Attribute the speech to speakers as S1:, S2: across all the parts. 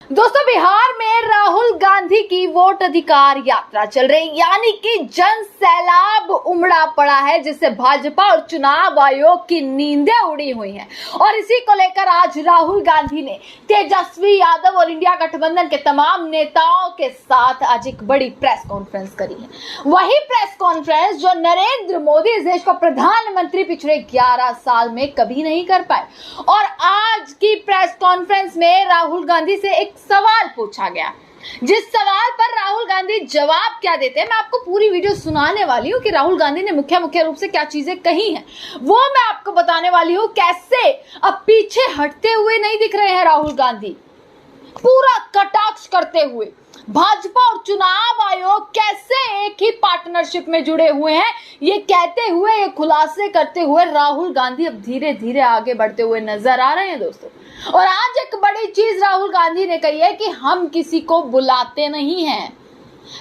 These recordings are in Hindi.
S1: दोस्तों, बिहार में राहुल गांधी की वोट अधिकार यात्रा चल रही, यानी कि जन सैलाब उमड़ा पड़ा है, जिससे भाजपा और चुनाव आयोग की नींदें उड़ी हुई हैं। और इसी को लेकर आज राहुल गांधी ने तेजस्वी यादव और इंडिया गठबंधन के तमाम नेताओं के साथ आज एक बड़ी प्रेस कॉन्फ्रेंस करी है। वही प्रेस कॉन्फ्रेंस जो नरेंद्र मोदी इस देश को प्रधानमंत्री पिछले 11 साल में कभी नहीं कर पाए। और आज की प्रेस कॉन्फ्रेंस में राहुल गांधी से एक सवाल पूछा गया, जिस सवाल पर राहुल गांधी जवाब क्या देते हैं, मैं आपको पूरी वीडियो सुनाने वाली हूं कि राहुल गांधी ने मुख्य रूप से क्या चीजें कही हैं, वो मैं आपको बताने वाली हूं। कैसे अब पीछे हटते हुए नहीं दिख रहे हैं राहुल गांधी, पूरा कटाक्ष करते हुए भाजपा और चुनाव आयोग कैसे एक ही पार्टनरशिप में जुड़े हुए हैं, ये कहते हुए, ये खुलासे करते हुए राहुल गांधी अब धीरे धीरे आगे बढ़ते हुए नजर आ रहे हैं दोस्तों। और आज एक बड़ी चीज राहुल गांधी ने कही है कि हम किसी को बुलाते नहीं हैं।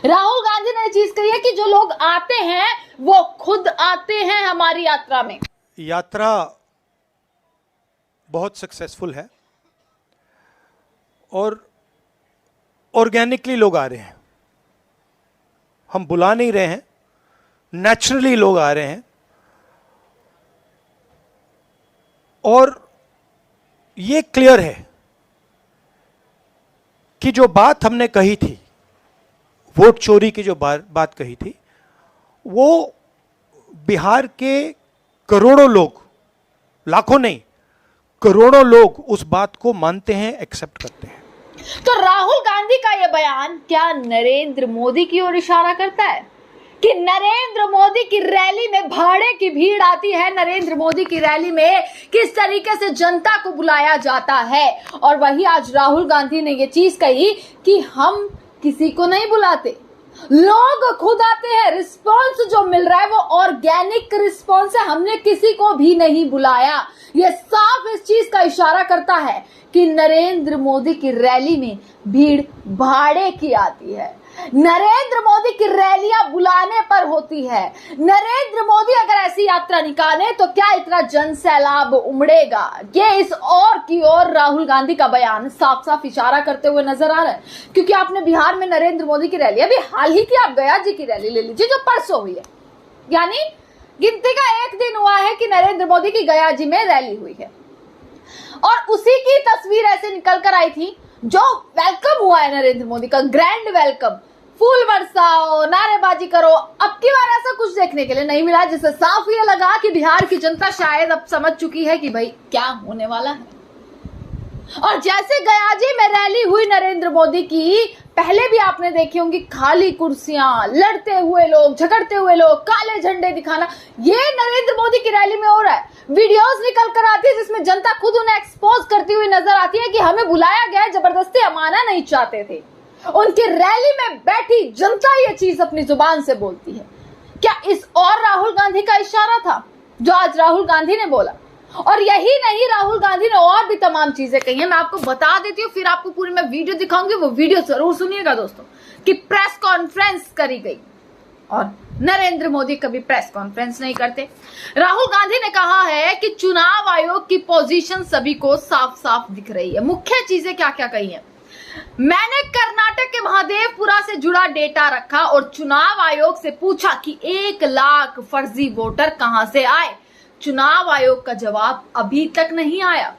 S1: राहुल गांधी ने चीज कही है कि जो लोग आते हैं वो खुद आते हैं हमारी यात्रा में।
S2: यात्रा बहुत सक्सेसफुल है और ऑर्गेनिकली लोग आ रहे हैं, हम बुला नहीं रहे हैं, नेचुरली लोग आ रहे हैं। और ये क्लियर है कि जो बात हमने कही थी, वोट चोरी की जो बात कही थी, वो बिहार के करोड़ों लोग, लाखों नहीं करोड़ों लोग उस बात को मानते हैं, एक्सेप्ट करते हैं।
S1: तो राहुल गांधी का यह बयान क्या नरेंद्र मोदी की ओर इशारा करता है कि नरेंद्र मोदी की रैली में भाड़े की भीड़ आती है, नरेंद्र मोदी की रैली में किस तरीके से जनता को बुलाया जाता है। और वही आज राहुल गांधी ने यह चीज कही कि हम किसी को नहीं बुलाते, लोग खुद आते हैं। रिस्पॉन्स जो मिल रहा है वो ऑर्गेनिक रिस्पॉन्स है, हमने किसी को भी नहीं बुलाया। यह साफ इस चीज का इशारा करता है कि नरेंद्र मोदी की रैली में भीड़ भाड़े की आती है, नरेंद्र मोदी की रैलियां बुलाने पर होती है। नरेंद्र मोदी अगर ऐसी यात्रा निकाले तो क्या इतना जन सैलाब उमड़ेगा। ये इस और की ओर राहुल गांधी का बयान साफ साफ इशारा करते हुए नजर आ रहा है। क्योंकि आपने बिहार में नरेंद्र मोदी की रैली, अभी हाल ही की आप गया जी की रैली ले लीजिए जो परसों हुई है, यानी गिनती का एक दिन हुआ है कि नरेंद्र मोदी की गया जी में रैली हुई है। और उसी की तस्वीर ऐसे निकल कर आई थी जो वेलकम हुआ है नरेंद्र मोदी का, ग्रैंड वेलकम, फूल बरसाओ, नारेबाजी करो। अब की बार ऐसा कुछ देखने के लिए नहीं मिला, जिससे साफ ये लगा कि बिहार की जनता शायद अब समझ चुकी है कि भाई क्या होने वाला है। और जैसे गयाजी में रैली हुई नरेंद्र मोदी की, पहले भी आपने देखी होंगी खाली कुर्सियां, लड़ते हुए लोग, झगड़ते हुए लोग, काले झंडे दिखाना, ये नरेंद्र मोदी की रैली में हो रहा है। वीडियोस निकल कर आती है जिसमें जनता खुद उन्हें एक्सपोज करती हुई नजर आती है कि हमें बुलाया गया, जबरदस्ती हम आना नहीं चाहते थे। उनकी रैली में बैठी जनता ये चीज अपनी जुबान से बोलती है। क्या इस और राहुल गांधी का इशारा था जो आज राहुल गांधी ने बोला? और यही नहीं, राहुल गांधी ने और भी तमाम चीजें कही हैं, मैं आपको बता देती हूँ, फिर आपको पूरी मैं वीडियो दिखाऊंगी, वो वीडियो जरूर सुनिएगा दोस्तों। कि प्रेस कॉन्फ्रेंस करी गई और नरेंद्र मोदी कभी प्रेस कॉन्फ्रेंस नहीं करते। राहुल गांधी ने कहा है कि चुनाव आयोग की पोजीशन सभी को साफ साफ दिख रही है। मुख्य चीजें क्या क्या कही है? मैंने कर्नाटक के महादेवपुरा से जुड़ा डेटा रखा और चुनाव आयोग से पूछा कि 1 लाख फर्जी वोटर कहां से आए। चुनाव आयोग का जवाब अभी तक नहीं आया।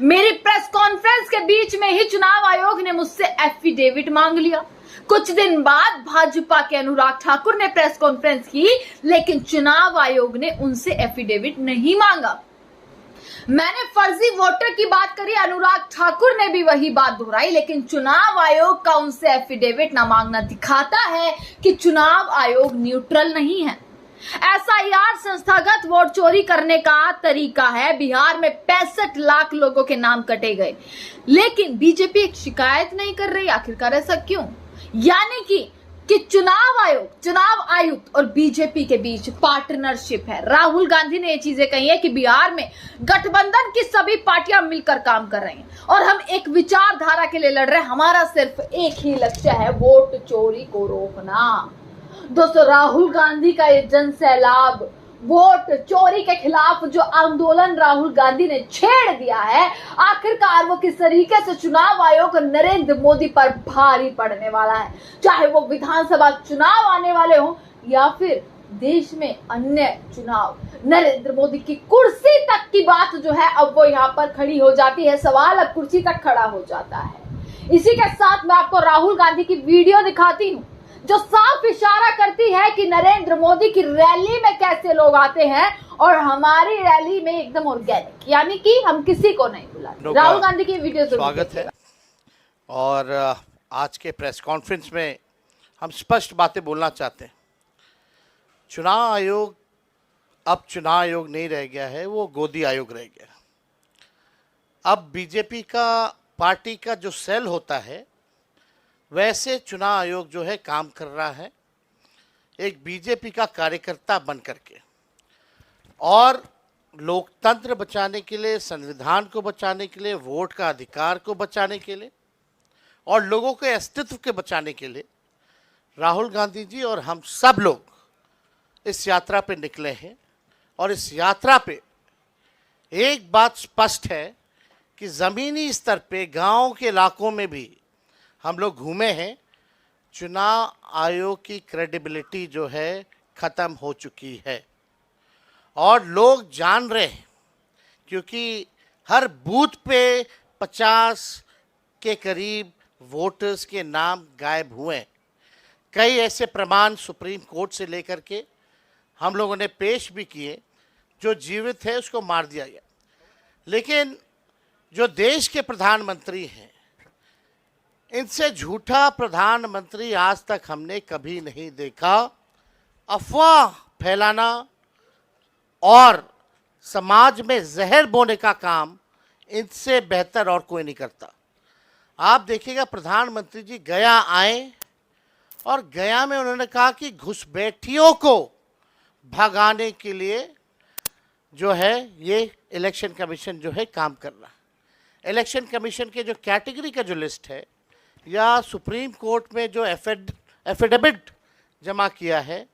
S1: मेरी प्रेस कॉन्फ्रेंस के बीच में ही चुनाव आयोग ने मुझसे एफिडेविट मांग लिया। कुछ दिन बाद भाजपा के अनुराग ठाकुर ने प्रेस कॉन्फ्रेंस की, लेकिन चुनाव आयोग ने उनसे एफिडेविट नहीं मांगा। मैंने फर्जी वोटर की बात करी, अनुराग ठाकुर ने भी वही बात दोहराई, लेकिन चुनाव आयोग का उनसे एफिडेविट न मांगना दिखाता है कि चुनाव आयोग न्यूट्रल नहीं है। एसआईआर संस्थागत वोट चोरी करने का तरीका है। बिहार में 65 लाख लोगों के नाम कटे गए, लेकिन बीजेपी एक शिकायत नहीं कर रही। आखिरकार ऐसा क्यों? यानी कि चुनाव आयोग, चुनाव आयुक्त और बीजेपी के बीच पार्टनरशिप है। राहुल गांधी ने ये चीजें कही है कि बिहार में गठबंधन की सभी पार्टियां मिलकर काम कर रही हैं और हम एक विचारधारा के लिए लड़ रहे हैं। हमारा सिर्फ एक ही लक्ष्य है, वोट चोरी को रोकना। दोस्तों, राहुल गांधी का ये जन सैलाब वोट चोरी के खिलाफ जो आंदोलन राहुल गांधी ने छेड़ दिया है, आखिरकार वो किस तरीके से चुनाव आयोग नरेंद्र मोदी पर भारी पड़ने वाला है, चाहे वो विधानसभा चुनाव आने वाले हो या फिर देश में अन्य चुनाव। नरेंद्र मोदी की कुर्सी तक की बात जो है अब वो यहाँ पर खड़ी हो जाती है, सवाल अब कुर्सी तक खड़ा हो जाता है। इसी के साथ मैं आपको राहुल गांधी की वीडियो दिखाती हूँ जो साफ इशारा करती है कि नरेंद्र मोदी की रैली में कैसे लोग आते हैं और हमारी रैली में एकदम ऑर्गेनिक, यानी कि हम किसी को नहीं बुलाते। राहुल गांधी की वीडियो
S3: स्वागत है। और आज के प्रेस कॉन्फ्रेंस में हम स्पष्ट बातें बोलना चाहते हैं। चुनाव आयोग अब चुनाव आयोग नहीं रह गया है, वो गोदी आयोग रह गया। अब बीजेपी का पार्टी का जो सेल होता है वैसे चुनाव आयोग जो है काम कर रहा है, एक बीजेपी का कार्यकर्ता बन करके, और लोकतंत्र बचाने के लिए, संविधान को बचाने के लिए, वोट का अधिकार को बचाने के लिए और लोगों के अस्तित्व के बचाने के लिए राहुल गांधी जी और हम सब लोग इस यात्रा पे निकले हैं। और इस यात्रा पे एक बात स्पष्ट है कि ज़मीनी स्तर पे गांव के इलाकों में भी हम लोग घूमे हैं। चुनाव आयोग की क्रेडिबिलिटी जो है ख़त्म हो चुकी है और लोग जान रहे हैं, क्योंकि हर बूथ पे 50 के करीब वोटर्स के नाम गायब हुए हैं। कई ऐसे प्रमाण सुप्रीम कोर्ट से लेकर के हम लोगों ने पेश भी किए, जो जीवित है उसको मार दिया गया। लेकिन जो देश के प्रधानमंत्री हैं, इनसे झूठा प्रधानमंत्री आज तक हमने कभी नहीं देखा। अफवाह फैलाना और समाज में जहर बोने का काम इनसे बेहतर और कोई नहीं करता। आप देखिएगा, प्रधानमंत्री जी गया आए और गया में उन्होंने कहा कि घुसपैठियों को भगाने के लिए जो है ये इलेक्शन कमीशन जो है काम कर रहा है। इलेक्शन कमीशन के जो कैटेगरी का जो लिस्ट है या सुप्रीम कोर्ट में जो एफिडेविट जमा किया है,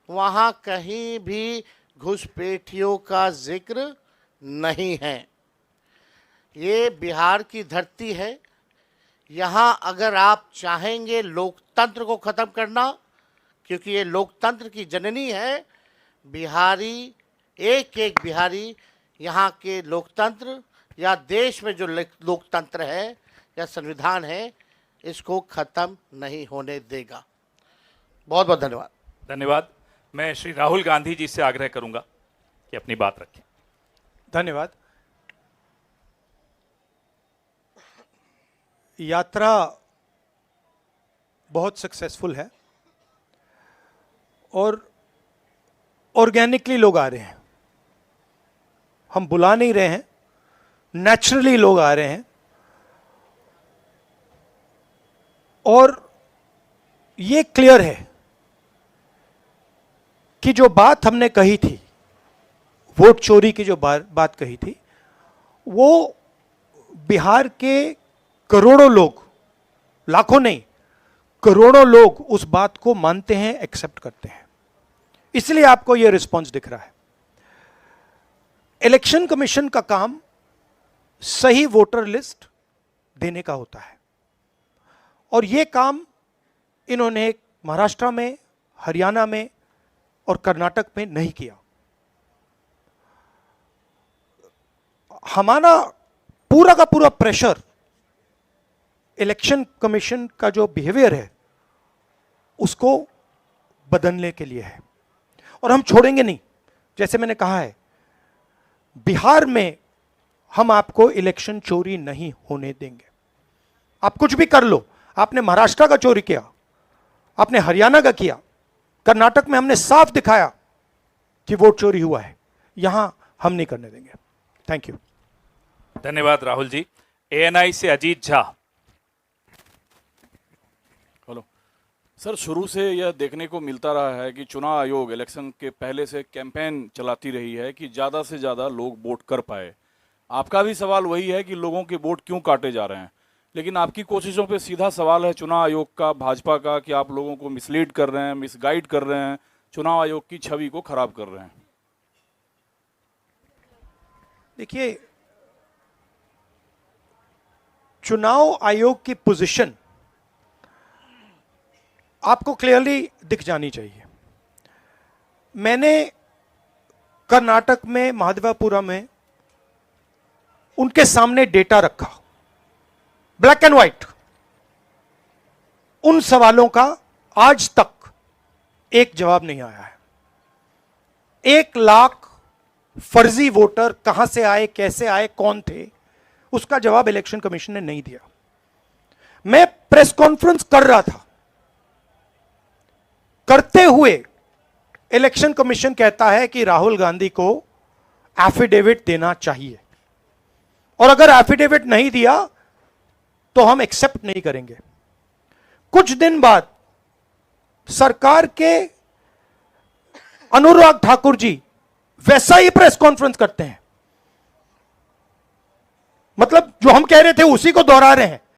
S3: वहाँ कहीं भी घुसपैठियों का जिक्र नहीं है। ये बिहार की धरती है। यहाँ अगर आप चाहेंगे लोकतंत्र को ख़त्म करना, क्योंकि ये लोकतंत्र की जननी है, बिहारी एक एक बिहारी यहाँ के लोकतंत्र या देश में जो लोकतंत्र है या संविधान है, इसको ख़त्म नहीं होने देगा। बहुत बहुत धन्यवाद।
S4: धन्यवाद। मैं श्री राहुल गांधी जी से आग्रह करूंगा कि अपनी बात रखें।
S2: धन्यवाद। यात्रा बहुत सक्सेसफुल है और ऑर्गेनिकली लोग आ रहे हैं। हम बुला नहीं रहे हैं, नेचुरली लोग आ रहे हैं। और ये क्लियर है कि जो बात हमने कही थी, वोट चोरी की जो बात कही थी, वो बिहार के करोड़ों लोग, लाखों नहीं, करोड़ों लोग उस बात को मानते हैं, एक्सेप्ट करते हैं। इसलिए आपको यह रिस्पॉन्स दिख रहा है। इलेक्शन कमीशन का काम सही वोटर लिस्ट देने का होता है और यह काम इन्होंने महाराष्ट्र में, हरियाणा में और कर्नाटक में नहीं किया। हमारा पूरा का पूरा प्रेशर इलेक्शन कमीशन का जो बिहेवियर है उसको बदलने के लिए है और हम छोड़ेंगे नहीं। जैसे मैंने कहा है, बिहार में हम आपको इलेक्शन चोरी नहीं होने देंगे। आप कुछ भी कर लो, आपने महाराष्ट्र का चोरी किया, आपने हरियाणा का किया, कर्नाटक में हमने साफ दिखाया कि वोट चोरी हुआ है, यहां हम नहीं करने देंगे। Thank you.
S4: धन्यवाद राहुल जी। एएनआई से अजीत झा।
S5: हेलो सर, शुरू से यह देखने को मिलता रहा है कि चुनाव आयोग इलेक्शन के पहले से कैंपेन चलाती रही है कि ज़्यादा से ज़्यादा लोग वोट कर पाए। आपका भी सवाल वही है कि लोगों के वोट क्यों काटे जा रहे हैं, लेकिन आपकी कोशिशों पे सीधा सवाल है चुनाव आयोग का, भाजपा का, कि आप लोगों को मिसलीड कर रहे हैं, मिसगाइड कर रहे हैं, चुनाव आयोग की छवि को खराब कर रहे हैं।
S2: देखिए, चुनाव आयोग की पोजीशन आपको क्लियरली दिख जानी चाहिए। मैंने कर्नाटक में महादेवापुरम में उनके सामने डेटा रखा, ब्लैक एंड व्हाइट। उन सवालों का आज तक एक जवाब नहीं आया है। 1 लाख फर्जी वोटर कहां से आए, कैसे आए, कौन थे, उसका जवाब इलेक्शन कमीशन ने नहीं दिया। मैं प्रेस कॉन्फ्रेंस कर रहा था, करते हुए इलेक्शन कमीशन कहता है कि राहुल गांधी को एफिडेविट देना चाहिए, और अगर एफिडेविट नहीं दिया तो हम एक्सेप्ट नहीं करेंगे। कुछ दिन बाद सरकार के अनुराग ठाकुर जी वैसा ही प्रेस कॉन्फ्रेंस करते हैं, मतलब जो हम कह रहे थे उसी को दोहरा रहे हैं